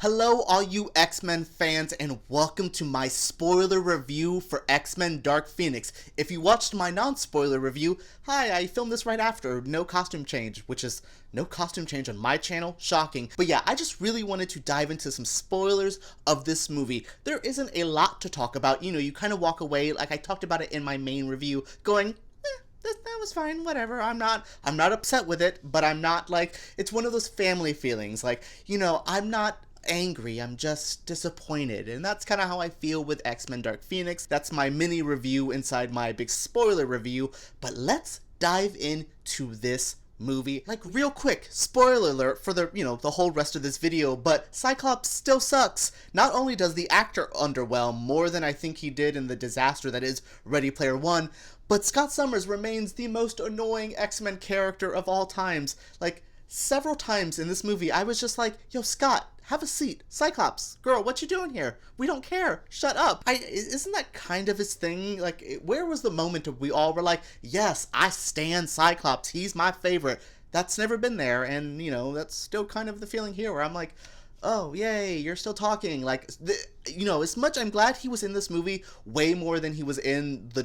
Hello all you X-Men fans and welcome to my spoiler review for X-Men Dark Phoenix. If you watched my non-spoiler review, hi, I filmed this right after, no costume change, which is no costume change on my channel, shocking. But yeah, I just really wanted to dive into some spoilers of this movie. There isn't a lot to talk about, you kind of walk away, like I talked about it in my main review, going, that was fine, whatever, I'm not upset with it, but I'm not like, it's one of those family feelings, like, I'm not angry, I'm just disappointed, and that's kind of how I feel with X-Men Dark Phoenix. That's my mini review inside my big spoiler review, but let's dive into this movie. Like, real quick, spoiler alert for the, the whole rest of this video, but Cyclops still sucks. Not only does the actor underwhelm more than I think he did in the disaster that is Ready Player One, but Scott Summers remains the most annoying X-Men character of all times. Like, several times in this movie, I was just like, yo, Scott, have a seat. Cyclops, girl, what you doing here? We don't care. Shut up. Isn't that kind of his thing? Like, where was the moment we all were like, yes, I stan Cyclops. He's my favorite. That's never been there, and, that's still kind of the feeling here where I'm like, oh, yay, you're still talking. Like, as much I'm glad he was in this movie way more than he was in The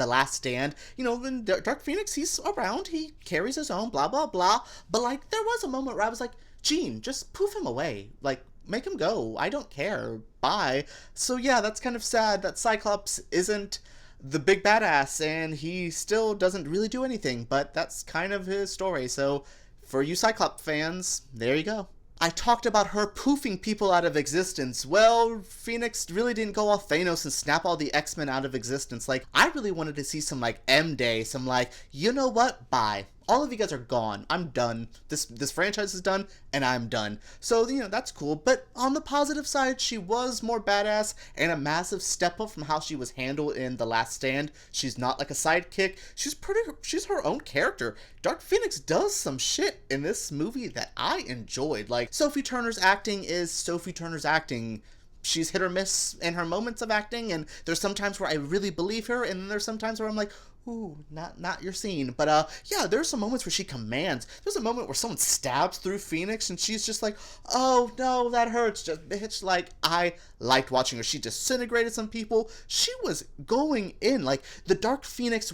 Last Stand. In Dark Phoenix, he's around, he carries his own, blah, blah, blah. But, like, there was a moment where I was like, Gene, just poof him away. Like, make him go. I don't care. Bye. So, yeah, that's kind of sad that Cyclops isn't the big badass, and he still doesn't really do anything, but that's kind of his story. So, for you Cyclops fans, there you go. I talked about her poofing people out of existence. Well, Phoenix really didn't go all Thanos and snap all the X-Men out of existence. Like, I really wanted to see some, like, M-Day, some, like, you know what? Bye. All of you guys are gone. I'm done. This franchise is done, and I'm done. So, that's cool. But on the positive side, she was more badass and a massive step up from how she was handled in The Last Stand. She's not like a sidekick. She's her own character. Dark Phoenix does some shit in this movie that I enjoyed. Like, Sophie Turner's acting is Sophie Turner's acting. She's hit or miss in her moments of acting, and there's some times where I really believe her, and then there's some times where I'm like, ooh, not your scene. But, yeah, there's some moments where she commands. There's a moment where someone stabs through Phoenix, and she's just like, oh, no, that hurts. Just, bitch, like, I liked watching her. She disintegrated some people. She was going in. Like, the Dark Phoenix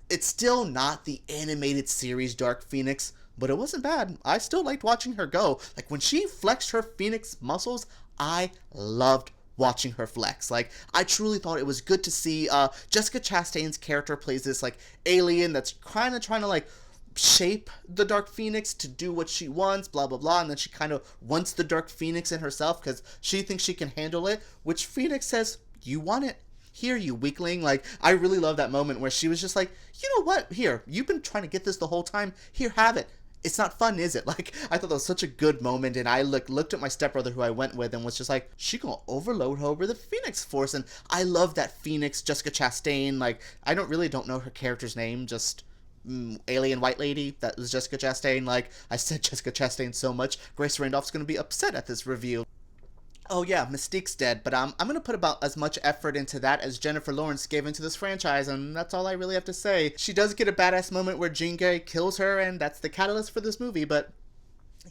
it's still not the animated series Dark Phoenix, but it wasn't bad. I still liked watching her go. Like, when she flexed her Phoenix muscles, I loved watching her flex. Like, I truly thought it was good to see. Jessica Chastain's character plays this, like, alien that's kind of trying to, like, shape the Dark Phoenix to do what she wants, blah, blah, blah, and then she kind of wants the Dark Phoenix in herself because she thinks she can handle it, which Phoenix says, you want it? Here, you weakling. Like, I really love that moment where she was just like, you know what? Here, you've been trying to get this the whole time. Here, have it. It's not fun, is it? Like, I thought that was such a good moment, and I looked at my stepbrother who I went with and was just like, she gonna overload her with the Phoenix Force, and I love that Phoenix, Jessica Chastain, like, I don't know her character's name, just alien white lady, that was Jessica Chastain. Like, I said Jessica Chastain so much, Grace Randolph's gonna be upset at this review. Oh yeah, Mystique's dead, but I'm gonna put about as much effort into that as Jennifer Lawrence gave into this franchise, and that's all I really have to say. She does get a badass moment where Jean Grey kills her, and that's the catalyst for this movie, but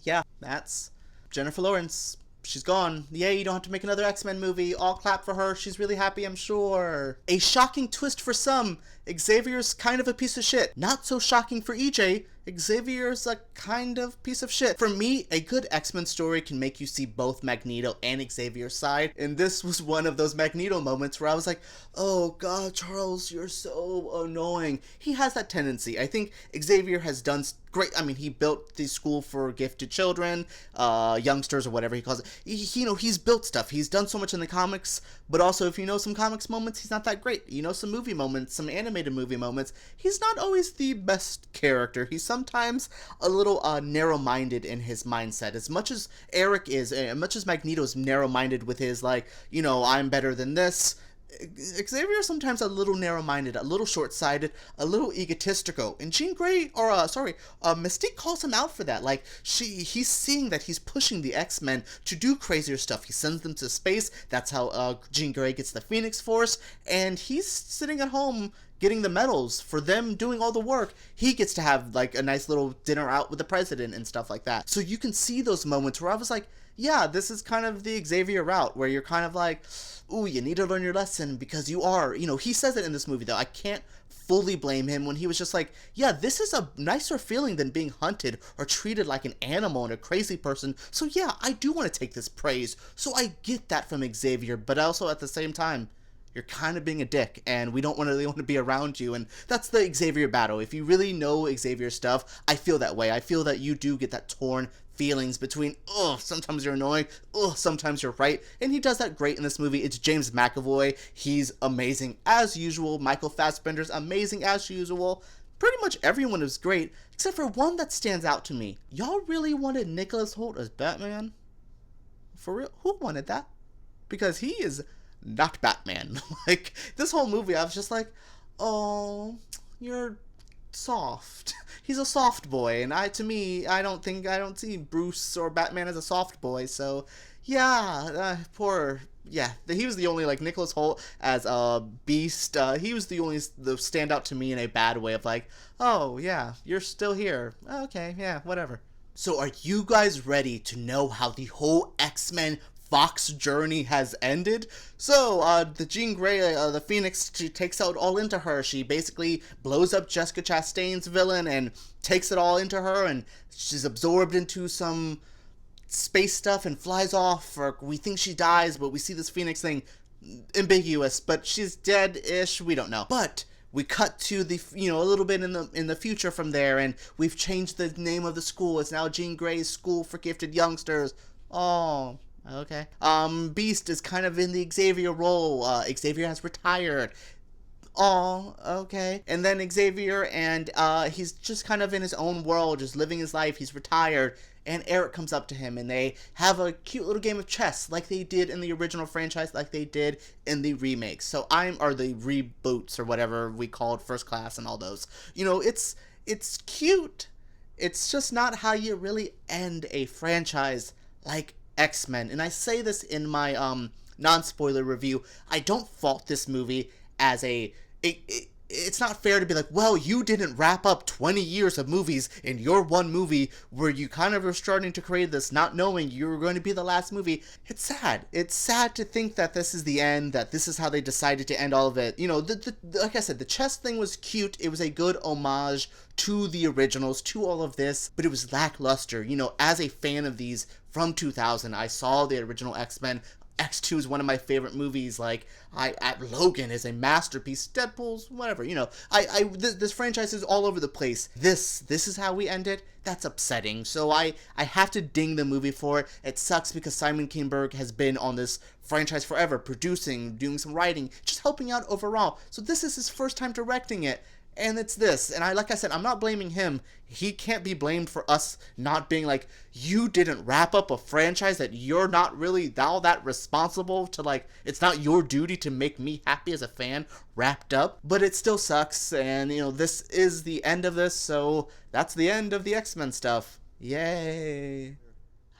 yeah, that's Jennifer Lawrence. She's gone. Yay, you don't have to make another X-Men movie. All clap for her. She's really happy, I'm sure. A shocking twist for some. Xavier's kind of a piece of shit. Not so shocking for EJ. Xavier's a kind of piece of shit. For me, a good X-Men story can make you see both Magneto and Xavier's side, and this was one of those Magneto moments where I was like, oh god, Charles, you're so annoying. He has that tendency. I think Xavier has done great. I mean, he built the school for gifted children, youngsters, or whatever he calls it. He's built stuff. He's done so much in the comics, but also, if you know some comics moments, he's not that great. Some movie moments, some animated movie moments, he's not always the best character. He's sometimes a little narrow-minded in his mindset. As much as Eric is, as much as Magneto's narrow-minded with his, like, I'm better than this, Xavier is sometimes a little narrow-minded, a little short-sighted, a little egotistical. And Jean Grey, Mystique calls him out for that. Like, he's seeing that he's pushing the X-Men to do crazier stuff. He sends them to space. That's how Jean Grey gets the Phoenix Force. And he's sitting at home getting the medals for them doing all the work. He gets to have, like, a nice little dinner out with the president and stuff like that. So you can see those moments where I was like, yeah, this is kind of the Xavier route where you're kind of like, ooh, you need to learn your lesson because you are, he says it in this movie though. I can't fully blame him when he was just like, yeah, this is a nicer feeling than being hunted or treated like an animal and a crazy person. So yeah, I do want to take this praise. So I get that from Xavier, but also at the same time, you're kind of being a dick, and we don't really want to be around you, and that's the Xavier battle. If you really know Xavier stuff, I feel that way. I feel that you do get that torn feelings between, sometimes you're annoying, sometimes you're right, and he does that great in this movie. It's James McAvoy. He's amazing as usual. Michael Fassbender's amazing as usual. Pretty much everyone is great, except for one that stands out to me. Y'all really wanted Nicholas Hoult as Batman? For real? Who wanted that? Because he is not Batman. Like, this whole movie, I was just like, oh, you're soft. He's a soft boy, and I don't see Bruce or Batman as a soft boy, so, yeah, he was the only, like, Nicholas Hoult as Beast, he was the standout to me in a bad way of like, oh, yeah, you're still here. Okay, yeah, whatever. So are you guys ready to know how the whole X-Men Fox journey has ended? So, the Jean Grey, the Phoenix, she takes it all into her. She basically blows up Jessica Chastain's villain and takes it all into her, and she's absorbed into some space stuff and flies off, or we think she dies, but we see this Phoenix thing, ambiguous, but she's dead-ish, we don't know. But we cut to the, a little bit in the future from there, and we've changed the name of the school. It's now Jean Grey's School for Gifted Youngsters. Oh, okay. Beast is kind of in the Xavier role. Xavier has retired. Oh, okay. And then Xavier, and he's just kind of in his own world, just living his life. He's retired, and Eric comes up to him, and they have a cute little game of chess, like they did in the original franchise, like they did in the remakes. So or the reboots, or whatever we called First Class and all those. It's cute. It's just not how you really end a franchise like X-Men. And I say this in my non-spoiler review. I don't fault this movie as it's not fair to be like, well, you didn't wrap up 20 years of movies in your one movie where you kind of were starting to create this not knowing you were going to be the last movie. It's sad. It's sad to think that this is the end, that this is how they decided to end all of it. Like I said, the chess thing was cute. It was a good homage to the originals, to all of this, but it was lackluster. As a fan of these from 2000, I saw the original X-Men. X2 is one of my favorite movies. Like, Logan is a masterpiece. Deadpool's whatever. This franchise is all over the place. This is how we end it. That's upsetting. So I have to ding the movie for it. It sucks because Simon Kinberg has been on this franchise forever, producing, doing some writing, just helping out overall. So this is his first time directing it. And it's this, and like I said, I'm not blaming him. He can't be blamed for us not being like, you didn't wrap up a franchise that you're not really all that responsible to, like, it's not your duty to make me happy as a fan wrapped up. But it still sucks, and, this is the end of this, so that's the end of the X-Men stuff. Yay.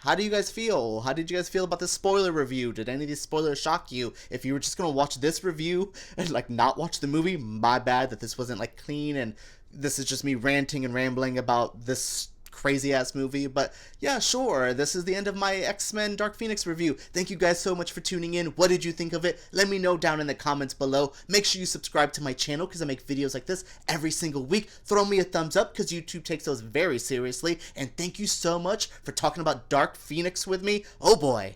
How do you guys feel? How did you guys feel about this spoiler review? Did any of these spoilers shock you? If you were just gonna watch this review and, like, not watch the movie, my bad that this wasn't, like, clean, and this is just me ranting and rambling about this crazy-ass movie. But yeah, sure, this is the end of my X-Men Dark Phoenix review. Thank you guys so much for tuning in. What did you think of it? Let me know down in the comments below. Make sure you subscribe to my channel because I make videos like this every single week. Throw me a thumbs up because YouTube takes those very seriously. And thank you so much for talking about Dark Phoenix with me. Oh boy.